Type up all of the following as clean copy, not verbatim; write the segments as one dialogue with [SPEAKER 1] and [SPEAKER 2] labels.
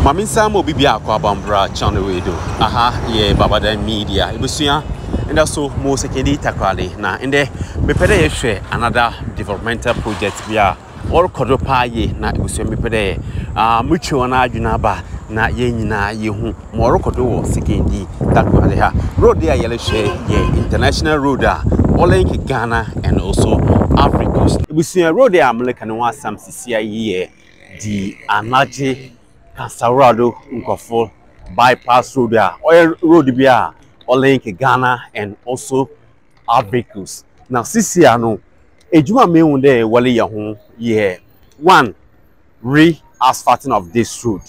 [SPEAKER 1] Mami Samo Bibia Kwabambra channel wedo. Aha, ye Babada Media. Ibusia, and also more secondary Takoradi. Na inde mepede share another developmental project via all kodopa ye na ibusia mepede mucho na adwunaba na ye nyina ye hu moro kodo secondary Takoradi ha. Road there yele share ye international road all link Ghana and also Africa. Ibusia road there American wa sam sisia ye the Anaji Takoradi Nkofo bypass road there. Oil road bia all link Ghana and also Africa. Now sisia no ejuma me there wale ya hu ye one re-asphalting of this road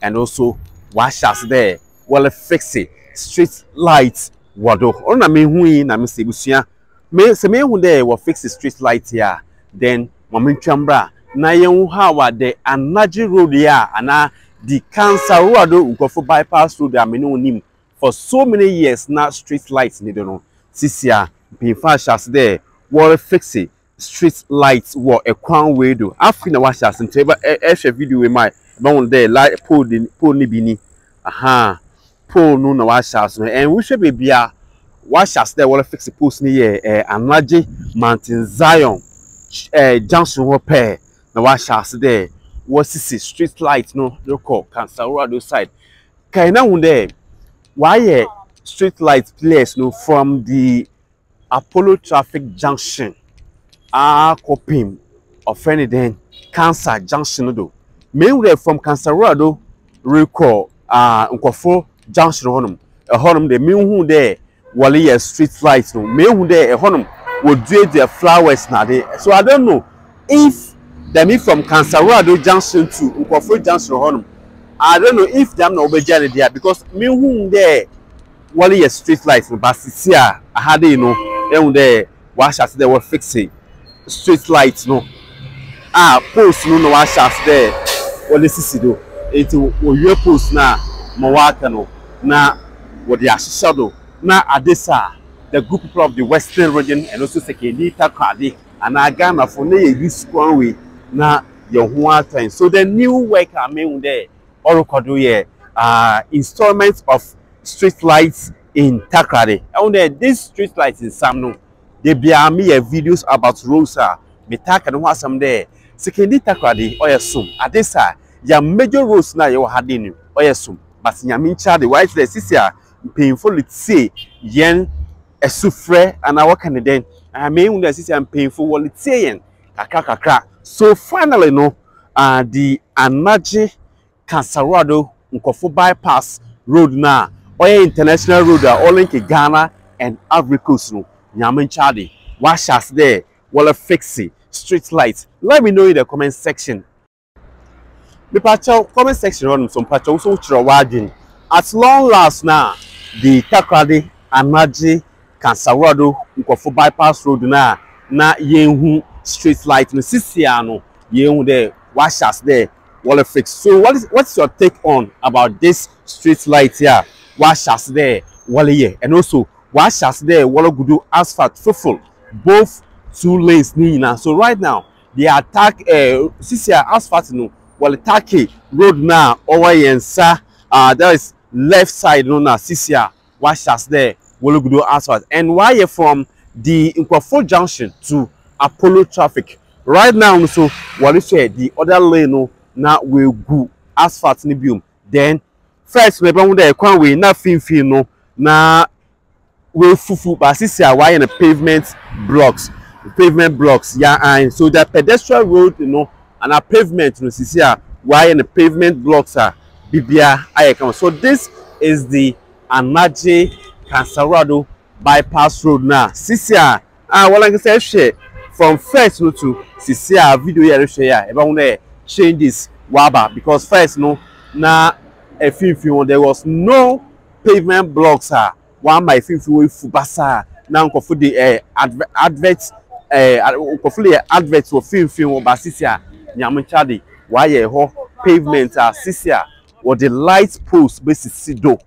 [SPEAKER 1] and also washers there well fix it street lights wado ona me hu na me se busua me se me hu there will fix the street lights here then mamentwambra na yen how the Anaji road here ana the cancer road Nkofo bypass road amene onim for so many years now street lights need no sisia bin fashers there will fix it street lights were a crown way do after na washers and table e video we my one there light pole ni bini aha pole no na washers and we should be bia washers there will fix the post ni Anaji Mountain Zion junction repair na washers there was see street lights no local cancer road side kaina one there why street lights place no from the Apollo traffic junction Kopim of any then cancer junction do me from cancer road recall Nkofo junction honum the me who there wali street lights no me who there honum would do their flowers na there so I don't know if them from cancer road junction to Nkofo junction honum I don't know if them no be journey there because me who there wali street lights no but see I had you know there wash as they were fixing street lights no post no washers there all this do it will post na mawaka no na what the shadow na adesa the group people of the western region and also secondary Takoradi and Ghana for na use one way na your one time so the new work I mean there all kodo here installments of street lights in Takoradi and there this street lights in Samno they be me videos about Rosa. Me talk and what some there. Secondary Takoradi or sum. Adesa ya major roads na you had in or sum. But Yamincha the white the sisia painful it say yen a sufre and our Canadian. I mean the sisia and painful what it saying. Kakakaka. So finally no the Anaji Takoradi Nkofo bypass road na or international road all link Ghana and Africa no. Nyamenchadi, washers there, wala fixie, street lights. Let me know in the comment section. The comment section on some patch also wajin. At long last now, the Takoradi-Anaji Takoradi Nkofo bypass road na yenhu street light no sisiano yenhu there washers there wala fix. So what's your take on about this street light here? Washers there wala ye and also washers there wala gudu asphalt full both two lanes nina. So right now they attack sisia asphalt no wala attack road now over yensa there is left side no na sisia washers there wala gudu asphalt and why you from the Nkofo junction to Apollo traffic right now so wala share the other lane no na we go asphalt ni bium then first we be there kwan we na finfin no na we fufu but sisia why in the pavement blocks yeah and so the pedestrian road you know and a pavement no sisia why in the pavement blocks are bibia ayekam. So this is the Anaji Takoradi bypass road now sisia well like I say share from first no to sisia video here share about want change this waba because first no na a few there was no pavement blocks one my way fubasa now Nkofo the adverts Nkofo adverts for film basisia Nyamenchadi why ho pavement sisia or the light post basis do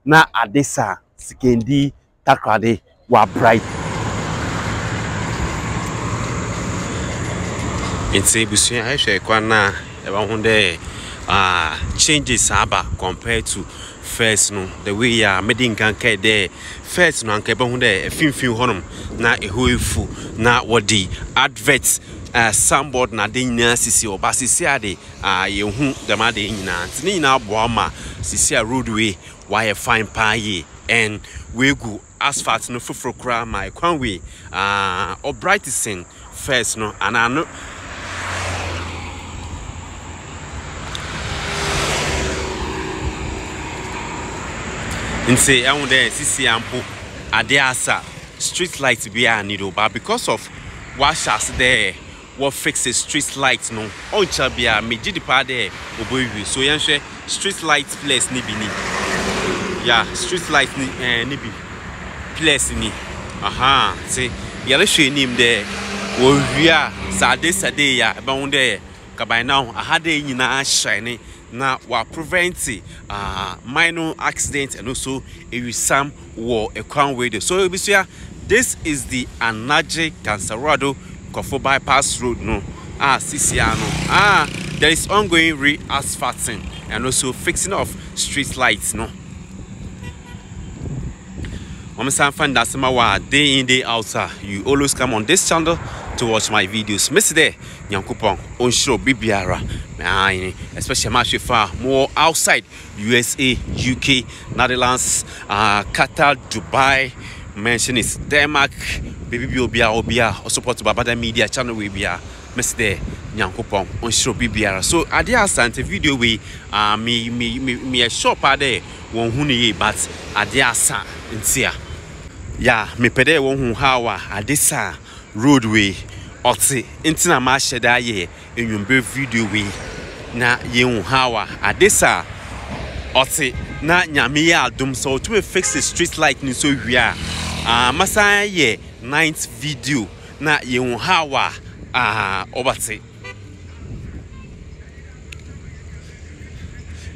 [SPEAKER 1] na adesa secondary Takoradi wa bright it's a busia I share kwana eba hunde changes aba compared to first no the way medin kan kai there first no anka be hu there finfin honum na ehoefu na wodi adverts soundboard na de nyina sisi oba sisi ade ye hu dem ade nyina ntini nyina abo ma sisi a roadway why fine pa ye and we go asphalt no fufuro kra my kwan we Obrightson first no and I know nse ehun there sisi ampo ade asa street light be a need but because of washers there what fix the street light no on cha bia meji di pa there oboyi so yen hwe street light place ni bi ni street light ni bi place ni say yale hwe nim there wo hwia sade ya ba hu there ka by now ahade nyina shine na wa prevent minor accident and also some war a crown way so this is the Anaji Takoradi bypass road no Sisiano there is ongoing re-asphalting and also fixing of street lights no find that day in day out you always come on this channel to watch my videos. Miss there, Yankupon, on show Bibiara, especially Mashifa, more outside USA, UK, Netherlands, Qatar, Dubai, mention is Denmark, Baby Obia, or support Babada Media channel we be Miss there, Yankupon, on show Bibiara. So I did send a video we me a shop there, one huni, but I did send in me pede won hu hawa adesa roadway oti intina ma sheda ye enwumbe video we na ye hu hawa adesa oti na nyame ya adum so to fix the street light ni so hwia masa ye ninth video na ye hu hawa obati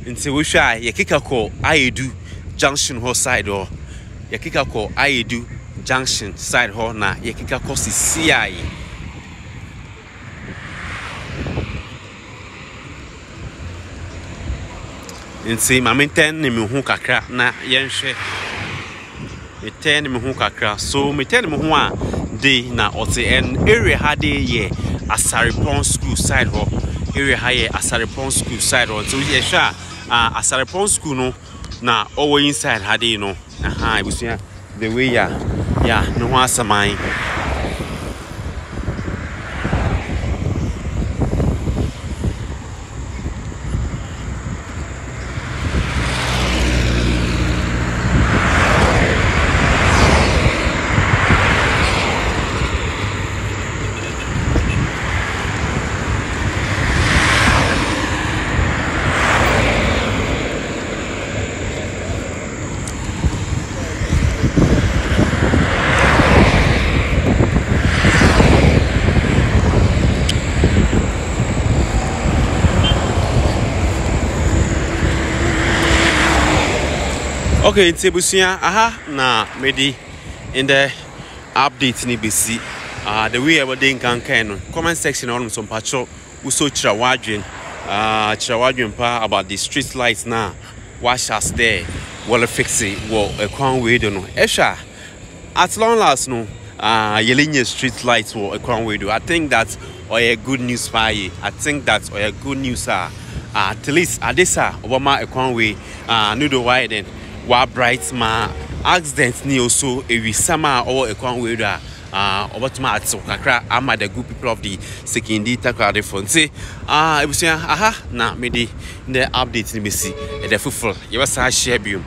[SPEAKER 1] nti wo hwa ye kika ko ayedu junction ho side or yakika ko ayedu junction side ho na yakika ko CI nti mamenten ne me hu kakra na yenhwe meten me hu kakra so meten me hu a de na ote en area ha de ye Asarepon school side ho area ha ye Asarepon school side ho so ye sha Asarepon school no na over inside ha de no it was the way no one samai okay, it's Ebusia. Na medi in the updates ni bisi. The way about the comment section on some patrol. Uso chirawajin. Chirawajin pa about the street lights now. Wash us there. Well fix it. Well a crown way don't know. Esha. At long last no. Yelling street lights will a crown way do. I think that's a good news for you. I think that's a good news. At least Adesa Obama a crown way. Nudo wide then. Wa bright ma accident ni also ewi sama or ekwan we da obotuma atso kakra ama the good people of the Sekindi Takoradi front say ebusia na me di the update ni besi e the full you was share biom